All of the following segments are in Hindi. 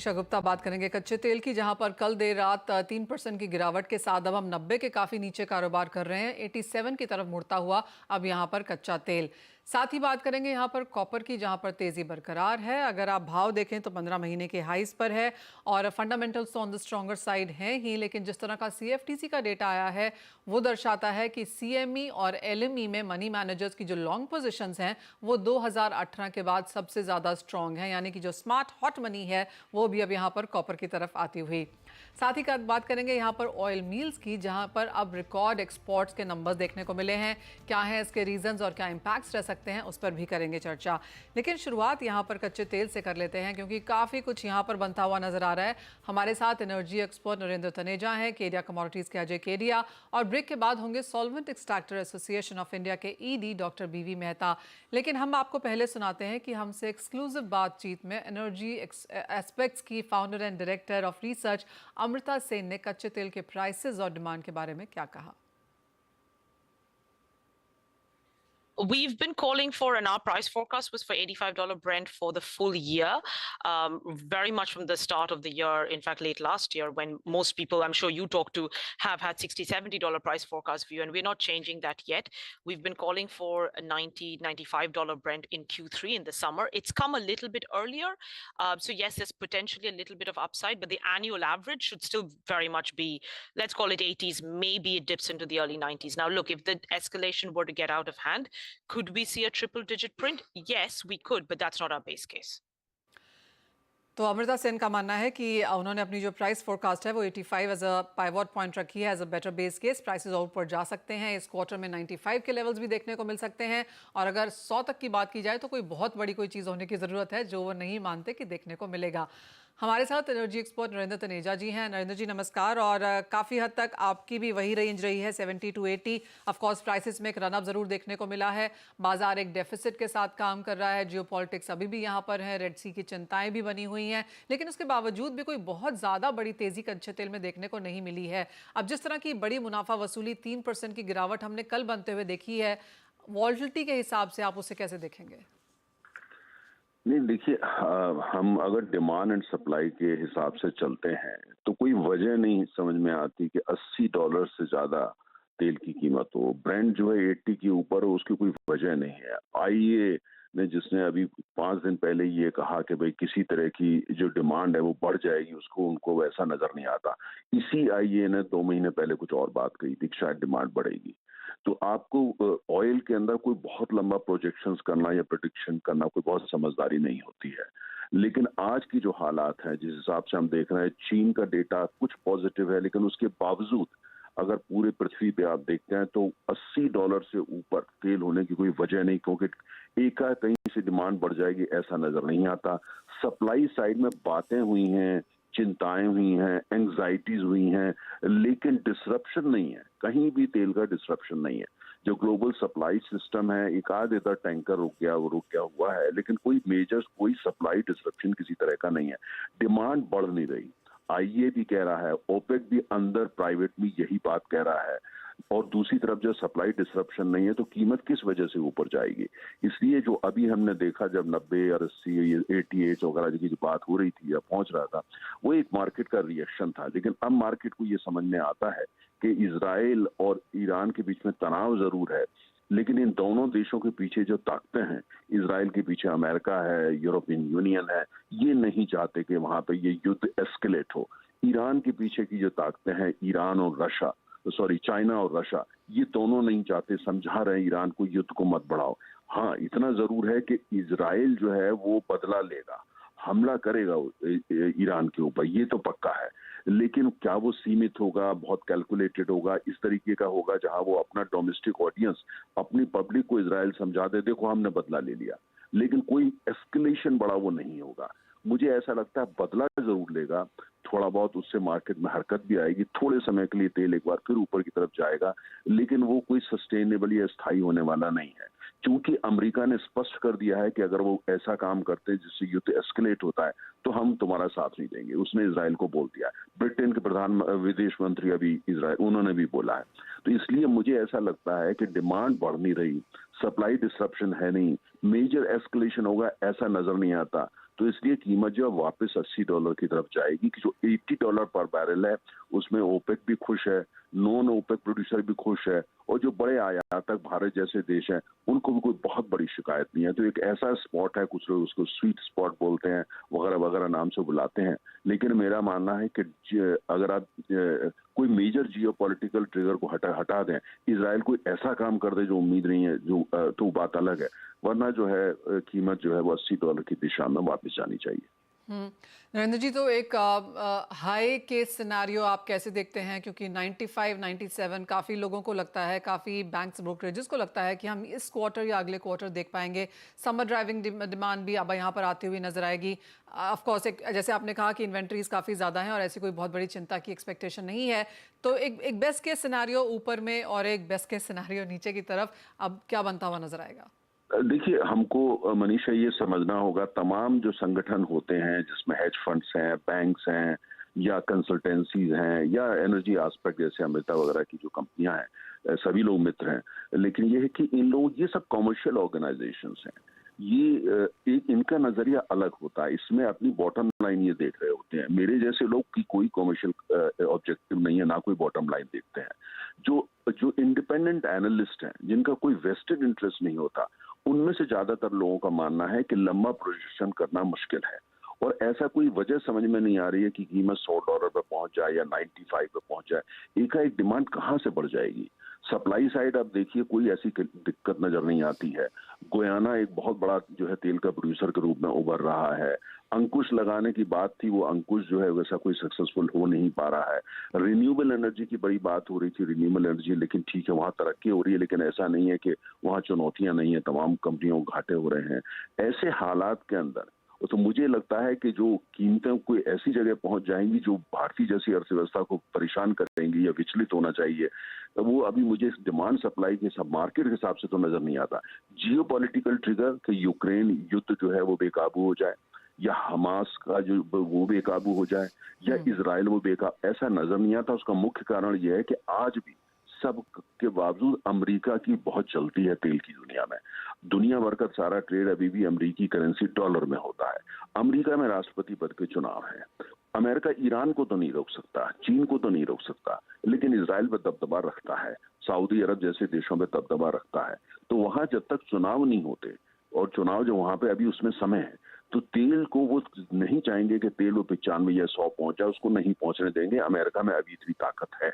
मनीषा गुप्ता बात करेंगे कच्चे तेल की, जहां पर कल देर रात 3% की गिरावट के साथ अब हम 90 के काफी नीचे कारोबार कर रहे हैं। 87 की तरफ मुड़ता हुआ अब यहां पर कच्चा तेल। साथ ही बात करेंगे यहां पर कॉपर की, जहां पर तेजी बरकरार है। अगर आप भाव देखें तो 15 महीने के हाइस पर है और फंडामेंटल्स तो ऑन द स्ट्रॉन्गर साइड हैं ही, लेकिन जिस तरह का सीएफटीसी का डेटा आया है वो दर्शाता है कि सीएमई और एलएमई में मनी मैनेजर्स की जो लॉन्ग पोजीशंस हैं वो 2018 के बाद सबसे ज्यादा स्ट्रॉन्ग है, यानी कि जो स्मार्ट हॉट मनी है वो भी अब यहाँ पर कॉपर की तरफ आती हुई। साथ ही बात करेंगे यहाँ पर ऑयल मिल्स की, जहाँ पर अब रिकॉर्ड एक्सपोर्ट्स के नंबर्स देखने को मिले हैं। क्या है इसके रीजंस और क्या इंपैक्ट्स रह सकते हैं, उस पर भी करेंगे चर्चा। लेकिन शुरुआत यहाँ पर कच्चे तेल से कर लेते हैं, क्योंकि काफ़ी कुछ यहाँ पर बनता हुआ नजर आ रहा है। हमारे साथ एनर्जी एक्सपर्ट नरेंद्र तनेजा हैं, केडिया कमोडिटीज के अजय केडिया, और ब्रेक के बाद होंगे solvent extractor association of India के ईडी डॉक्टर बीवी मेहता। लेकिन हम आपको पहले सुनाते हैं कि हमसे एक्सक्लूसिव बातचीत में एनर्जी एस्पेक्ट्स की founder and director of research Amrita Sen ने कच्चे तेल के प्राइसेस और डिमांड के बारे में क्या कहा। We've been calling for, and our price forecast was for $85 Brent for the full year, very much from the start of the year. In fact, late last year, when most people, I'm sure you talk to, have had $60, $70 price forecast view, and we're not changing that yet. We've been calling for a $90, $95 Brent in Q3 in the summer. It's come a little bit earlier. So yes, there's potentially a little bit of upside, but the annual average should still very much be, let's call it 80s, maybe it dips into the early 90s. Now, look, if the escalation were to get out of hand, could we see a triple digit print? Yes, we could, but that's not our base case. तो अमृता सेन का मानना है कि उन्होंने अपनी जो प्राइस फोरकास्ट है वो 85 एज अ पाइवट पॉइंट रखी है, as a better base case. Prices और ऊपर जा सकते हैं, इस क्वार्टर में 95 के लेवल्स भी देखने को मिल सकते हैं। और अगर 100 तक की बात की जाए तो कोई बहुत बड़ी कोई चीज़ होने की ज़रूरत है जो वो नहीं मानते कि देखने को मिलेगा। हमारे साथ एनर्जी एक्सपर्ट नरेंद्र तनेजा जी हैं। नरेंद्र जी नमस्कार। और काफ़ी हद तक आपकी भी वही रेंज रही है 70 to 80। ऑफकोर्स प्राइसेस में एक रनअप ज़रूर देखने को मिला है, बाजार एक डेफिसिट के साथ काम कर रहा है, जियोपॉलिटिक्स अभी भी यहाँ पर है, रेड सी की चिंताएं भी बनी हुई हैं, लेकिन उसके बावजूद भी कोई बहुत ज़्यादा बड़ी तेज़ी कच्चे तेल में देखने को नहीं मिली है। अब जिस तरह की बड़ी मुनाफा वसूली 3% की गिरावट हमने कल बनते हुए देखी है, वॉल्टिलिटी के हिसाब से आप उसे कैसे देखेंगे? नहीं देखिए, हम अगर डिमांड एंड सप्लाई के हिसाब से चलते हैं तो कोई वजह नहीं समझ में आती कि $80 से ज्यादा तेल की कीमत हो। ब्रेंट जो है 80 के ऊपर हो, उसकी कोई वजह नहीं है। आईईए ने, जिसने अभी 5 दिन पहले ये कहा कि भाई किसी तरह की जो डिमांड है वो बढ़ जाएगी, उसको उनको वैसा नजर नहीं आता। इसी आईईए ने 2 महीने पहले कुछ और बात कही थी कि शायद डिमांड बढ़ेगी। तो आपको ऑयल के अंदर कोई बहुत लंबा प्रोजेक्शंस करना या प्रेडिक्शन करना कोई बहुत समझदारी नहीं होती है। लेकिन आज की जो हालात है, जिस हिसाब से हम देख रहे हैं, चीन का डेटा कुछ पॉजिटिव है, लेकिन उसके बावजूद अगर पूरे पृथ्वी पे आप देखते हैं तो $80 से ऊपर तेल होने की कोई वजह नहीं, क्योंकि कहीं से डिमांड बढ़ जाएगी ऐसा नजर नहीं आता। सप्लाई साइड में बातें हुई हैं, चिंताएं हुई हैं, एंग्जाइटीज हुई हैं, लेकिन डिसरप्शन नहीं है, कहीं भी तेल का डिसरप्शन नहीं है। जो ग्लोबल सप्लाई सिस्टम है, एक आध इधर टैंकर रुक गया हुआ है, लेकिन कोई मेजर कोई सप्लाई डिसरप्शन किसी तरह का नहीं है। डिमांड बढ़ नहीं रही, आईईए भी कह रहा है, ओपेक भी अंदर प्राइवेट में यही बात कह रहा है। और दूसरी तरफ जब सप्लाई डिसरप्शन नहीं है तो कीमत किस वजह से ऊपर जाएगी। इसलिए जो अभी हमने देखा, जब 90 और 80 88 वगैरह की जो बात हो रही थी या पहुंच रहा था, वो एक मार्केट का रिएक्शन था। लेकिन अब मार्केट को ये समझ में आता है कि इजराइल और ईरान के बीच में तनाव जरूर है, लेकिन इन दोनों देशों के पीछे जो ताकतें हैं, इजराइल के पीछे अमेरिका है, यूरोपियन यूनियन है, ये नहीं चाहते कि वहां पे ये युद्ध एस्केलेट हो। ईरान के पीछे की जो ताकतें हैं, ईरान और रशिया, चाइना और रशिया, ये दोनों नहीं चाहते, समझा रहे हैं ईरान को युद्ध को मत बढ़ाओ। हाँ, इतना जरूर है कि इजराइल जो है वो बदला लेगा, हमला करेगा ईरान के ऊपर, ये तो पक्का है। लेकिन क्या वो सीमित होगा, बहुत कैलकुलेटेड होगा, इस तरीके का होगा जहां वो अपना डोमेस्टिक ऑडियंस, अपनी पब्लिक को इजराइल समझा दे, देखो हमने बदला ले लिया, लेकिन कोई एस्केलेशन बड़ा वो नहीं होगा। मुझे ऐसा लगता है बदला जरूर लेगा, थोड़ा बहुत उससे मार्केट में हरकत भी आएगी, थोड़े समय के लिए तेल एक बार फिर ऊपर की तरफ जाएगा, लेकिन वो कोई सस्टेनेबल या स्थायी होने वाला नहीं है। क्योंकि अमेरिका ने स्पष्ट कर दिया है कि अगर वो ऐसा काम करते हैं जिससे युद्ध एस्केलेट होता है तो हम तुम्हारा साथ नहीं देंगे, उसने इजराइल को बोल दिया। ब्रिटेन के प्रधान विदेश मंत्री अभी इजराइल, उन्होंने भी बोला है। तो इसलिए मुझे ऐसा लगता है कि डिमांड बढ़ नहीं रही, सप्लाई डिसरप्शन है नहीं, मेजर एस्केलेशन होगा ऐसा नजर नहीं आता। तो इसलिए कीमत जो है वापस $80 की तरफ जाएगी कि जो $80 पर बैरल है उसमें ओपेक भी खुश है, नॉन ओपेक प्रोड्यूसर भी खुश है और जो बड़े आयातक भारत जैसे देश हैं उनको भी कोई बहुत बड़ी शिकायत नहीं है। तो एक ऐसा स्पॉट है, कुछ लोग उसको स्वीट स्पॉट बोलते हैं, वगैरह वगैरह नाम से बुलाते हैं। लेकिन मेरा मानना है कि अगर आप कोई मेजर जियोपॉलिटिकल ट्रिगर को हटा दें, इजराइल कोई ऐसा काम कर दे जो उम्मीद नहीं है, जो तो बात अलग है, वरना जो है कीमत जो है वो $80 की दिशा में वापस जानी चाहिए। नरेंद्र जी, तो एक हाई केस सिनारियो आप कैसे देखते हैं, क्योंकि 95 97 काफ़ी लोगों को लगता है, काफ़ी बैंक्स ब्रोकरेजेस को लगता है कि हम इस क्वार्टर या अगले क्वार्टर देख पाएंगे। समर ड्राइविंग डिमांड भी अब यहाँ पर आती हुई नजर आएगी। ऑफ कोर्स एक जैसे आपने कहा कि इन्वेंट्रीज काफ़ी ज़्यादा हैं और ऐसी कोई बहुत बड़ी चिंता की एक्सपेक्टेशन नहीं है। तो एक बेस्ट केस सिनारियो ऊपर में और एक बेस्ट केस सिनारियो नीचे की तरफ अब क्या बनता हुआ नजर आएगा? देखिए, हमको मनीषा ये समझना होगा, तमाम जो संगठन होते हैं जिसमें हेज फंड्स हैं, बैंक्स हैं या कंसल्टेंसीज हैं या एनर्जी एस्पेक्ट जैसे अमृता वगैरह की जो कंपनियां हैं, सभी लोग मित्र हैं। लेकिन ये है कि इन लोग, ये सब कमर्शियल ऑर्गेनाइजेशंस हैं, ये एक इनका नजरिया अलग होता है, इसमें अपनी बॉटम लाइन ये देख रहे होते हैं। मेरे जैसे लोग की कोई कमर्शियल ऑब्जेक्टिव नहीं है, ना कोई बॉटम लाइन देखते हैं। जो जो इंडिपेंडेंट एनालिस्ट हैं, जिनका कोई वेस्टेड इंटरेस्ट नहीं होता, उनमें से ज्यादातर लोगों का मानना है कि लंबा प्रोजेक्शन करना मुश्किल है और ऐसा कोई वजह समझ में नहीं आ रही है कि कीमत $100 पे पहुंच जाए या 95 पे पहुंच जाए। एकाएक डिमांड कहां से बढ़ जाएगी? सप्लाई साइड आप देखिए, कोई ऐसी दिक्कत नजर नहीं आती है। गोयाना एक बहुत बड़ा जो है तेल का प्रोड्यूसर के रूप में उभर रहा है। अंकुश लगाने की बात थी, वो अंकुश जो है वैसा कोई सक्सेसफुल हो नहीं पा रहा है। रिन्यूएबल एनर्जी की बड़ी बात हो रही थी, रिन्यूएबल एनर्जी, लेकिन ठीक है वहां तरक्की हो रही है, लेकिन ऐसा नहीं है कि वहां चुनौतियां नहीं है, तमाम कंपनियों को घाटे हो रहे हैं। ऐसे हालात के अंदर तो मुझे लगता है कि जो कीमतें कोई ऐसी जगह पहुंच जाएंगी जो भारतीय जैसी अर्थव्यवस्था को परेशान करेंगी या विचलित होना चाहिए, तो वो अभी मुझे डिमांड सप्लाई के सब मार्केट के हिसाब से तो नजर नहीं आता। जियोपॉलिटिकल ट्रिगर कि यूक्रेन युद्ध जो है वो बेकाबू हो जाए या हमास का जो वो बेकाबू हो जाए या इजराइल वो बेकाबू, ऐसा नजर नहीं आता। उसका मुख्य कारण यह है कि आज भी सब के बावजूद अमेरिका की बहुत चलती है तेल की दुनिया में। दुनिया भर का सारा ट्रेड अभी भी अमेरिकी करेंसी डॉलर में होता है। अमेरिका में राष्ट्रपति पद के चुनाव है। अमेरिका ईरान को तो नहीं रोक सकता, चीन को तो नहीं रोक सकता, लेकिन इजराइल पर दबदबा रखता है, सऊदी अरब जैसे देशों पर दबदबा रखता है। तो वहां जब तक चुनाव नहीं होते, और चुनाव जो वहां पे अभी उसमें समय है, तो तेल को वो नहीं चाहेंगे कि तेल वो 95 या 100 पहुंच जाए, उसको नहीं पहुंचने देंगे। अमेरिका में अभी इतनी ताकत है।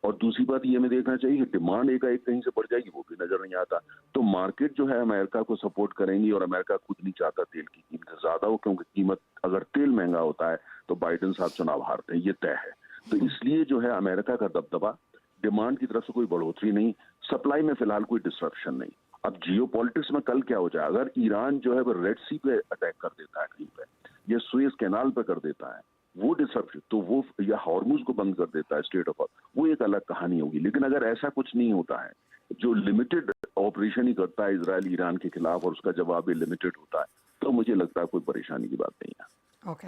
और दूसरी बात ये हमें देखना चाहिए कि डिमांड एकाएक कहीं से बढ़ जाएगी, वो भी नजर नहीं आता। तो मार्केट जो है अमेरिका को सपोर्ट करेंगी और अमेरिका खुद नहीं चाहता तेल की कीमत ज्यादा हो, क्योंकि कीमत अगर तेल महंगा होता है तो बाइडेन साहब चुनाव हारते हैं, ये तय है। तो इसलिए जो है अमेरिका का दबदबा, डिमांड की तरफ से कोई बढ़ोतरी नहीं, सप्लाई में फिलहाल कोई डिस्ट्रप्शन नहीं। अब जियो पॉलिटिक्स में कल क्या हो जाए, अगर ईरान जो है वो रेड सी पे अटैक कर देता है कहीं पे या सुएज कैनाल पे कर देता है, वो डिस्ट्रप्शन, तो वो या हॉर्मुज को बंद कर देता है स्टेट ऑफ, वो एक अलग कहानी होगी। लेकिन अगर ऐसा कुछ नहीं होता है, जो लिमिटेड ऑपरेशन ही करता है इजराइल ईरान के खिलाफ और उसका जवाब भी लिमिटेड होता है, तो मुझे लगता है कोई परेशानी की बात नहीं है। ओके,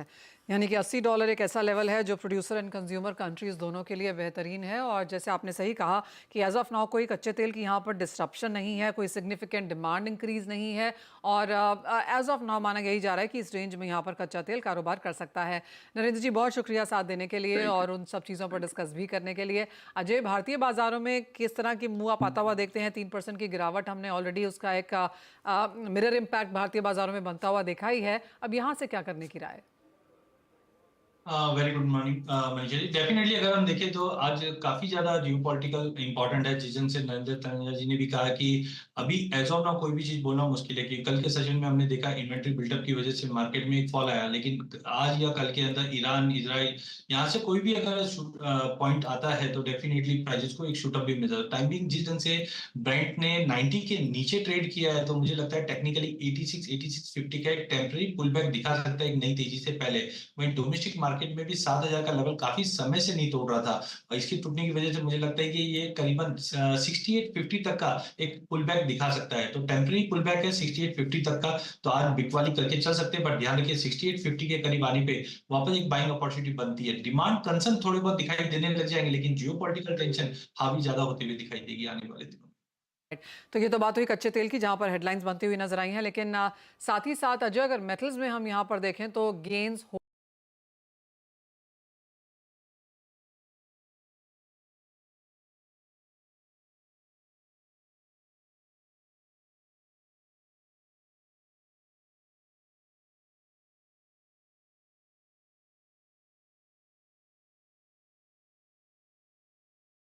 यानी कि $80 एक ऐसा लेवल है जो प्रोड्यूसर एंड कंज्यूमर कंट्रीज दोनों के लिए बेहतरीन है। और जैसे आपने सही कहा कि एज ऑफ नाउ कोई कच्चे तेल की यहाँ पर डिस्ट्रप्शन नहीं है, कोई सिग्निफिकेंट डिमांड इंक्रीज नहीं है और एज ऑफ नाउ माना यही जा रहा है कि इस रेंज में यहाँ पर कच्चा तेल कारोबार कर सकता है। नरेंद्र जी, बहुत शुक्रिया साथ देने के लिए और उन सब चीज़ों पर डिस्कस भी करने के लिए। अजय, भारतीय बाजारों में किस तरह की मुँह आप आता हुआ देखते हैं? 3% की गिरावट हमने ऑलरेडी उसका एक मिरर इम्पैक्ट भारतीय बाजारों में बनता हुआ देखा ही है। अब यहाँ से क्या करने की राय? Very good morning Manisha ji. Definitely अगर हम देखें तो आज काफी ज्यादा जियोपॉलिटिकल इंपॉर्टेंट है, जिस से नरेंद्र तनेजा जी ने भी कहा कि अभी एज ऑफ नाउ कोई भी चीज बोलना मुश्किल है। कि कल के सेशन में हमने देखा इन्वेंट्री बिल्डअप की वजह से मार्केट में एक फॉल आया, लेकिन आज या कल के अंदर ईरान इजराइल यहाँ से कोई भी अगर पॉइंट आता है तो डेफिनेटली प्राइजेस को एक शूटअप भी मिल जाता है। टाइमिंग जिस ढंग से ब्रेंट ने 90 के नीचे ट्रेड किया है, तो मुझे लगता है टेक्निकली 86-8650 का एक टेम्पररी पुल बैक दिखा सकता है एक नई तेजी से पहले। वहीं डोमेस्टिक मार्केट में भी 7000 का लेवल काफी समय से नहीं तोड़ रहा था, और इसकी टूटने की वजह से मुझे लगता है कि ये करीबन 6850 तक का एक पुल बैक दिखा सकता है। तो टेम्पररी पुल बैक है 6850 तक का, तो आज बिकवाली करके चल सकते हैं, बट ध्यान रखिए 6850 के करीब आने पे वापस एक बाइंग अपॉर्चुनिटी बनती है। डिमांड कंसर्न थोड़े बहुत दिखाई देने लग जाएंगे, लेकिन जियोपॉलिटिकल टेंशन हावी ज्यादा होते हुए दिखाई देगी आने वाले दिनों में। तो ये तो बात हुई कच्चे तेल की, जहां पर हेडलाइंस बनती हुई नजर आई हैं, लेकिन साथ ही साथ अजय, अगर मेटल्स में हम यहां पर देखें तो गेन्स